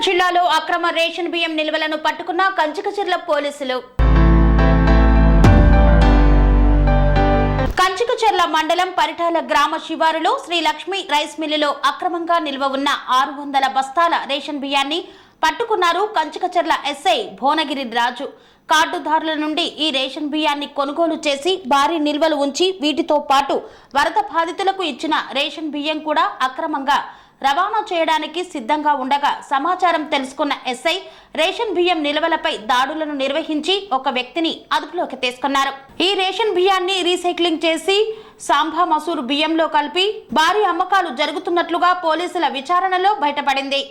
జిల్లాలో అక్రమ రేషన్ బియ్యం నిల్వలను పట్టుకున్న కంచికచర్ల పోలీసులు. కంచికచర్ల మండలం పరిటాల గ్రామ శివారులో శ్రీ లక్ష్మీ రైస్ మిల్లులో అక్రమంగా నిల్వ ఉన్న 600 బస్తాల రేషన్ బియ్యాన్ని పట్టుకున్నారు కంచికచర్ల ఎస్ఐ భోనగిరి రాజు. కార్డుదారుల నుండి ఈ రేషన్ బియ్యాన్ని కొనుగోలు చేసి భారీ నిల్వలు ఉంచి వీటితో పాటు వరద బాధితులకు ఇచ్చిన రేషన్ బియ్యం కూడా అక్రమంగా రవాణా చేయడానికి సిద్ధంగా ఉండగా సమాచారం తెలుసుకున్న ఎస్ఐ రేషన్ బియ్యం నిల్వలపై దాడులను నిర్వహించి ఒక వ్యక్తిని అదుపులోకి తీసుకున్నారు. ఈ రేషన్ బియ్యాన్ని రీసైక్లింగ్ చేసి సాంబా మసూరు బియ్యంలో కలిపి భారీ అమ్మకాలు జరుగుతున్నట్లుగా పోలీసుల విచారణలో బయటపడింది.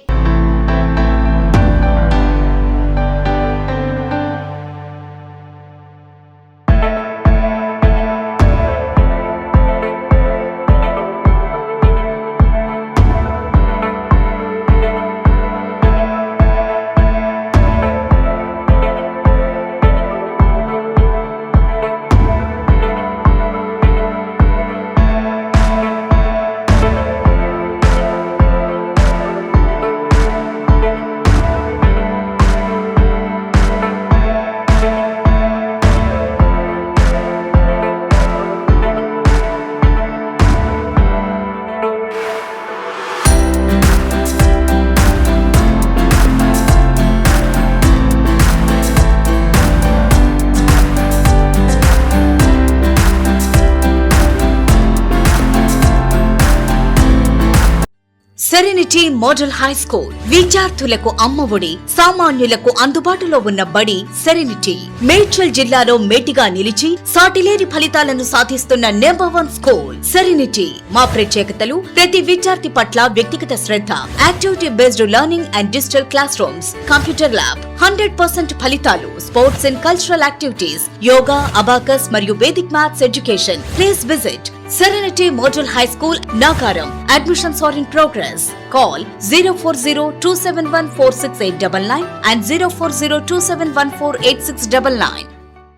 సెరెనిటీ మోడల్ హై స్కూల్ విద్యార్థులకు అమ్మఒడి, సామాన్యులకు అందుబాటులో ఉన్న బడి సెరెనిటీ. మేడ్చల్ జిల్లాలో మేటిగా నిలిచి సాటిలేని ఫలితాలను సాధిస్తున్న నంబర్ 1 స్కూల్ సెరెనిటీ. మా ప్రత్యేకతలు ప్రతి విద్యార్థి పట్ల వ్యక్తిగత శ్రద్ధ, activity based learning and digital classrooms, computer lab, 100% ఫలితాలు, sports and cultural activities, yoga, abacus మరియు Vedic maths education. Please visit Serenity Model High School, Nagaram. Admissions are in progress. Call 040-271-46899 and 040-271-48699.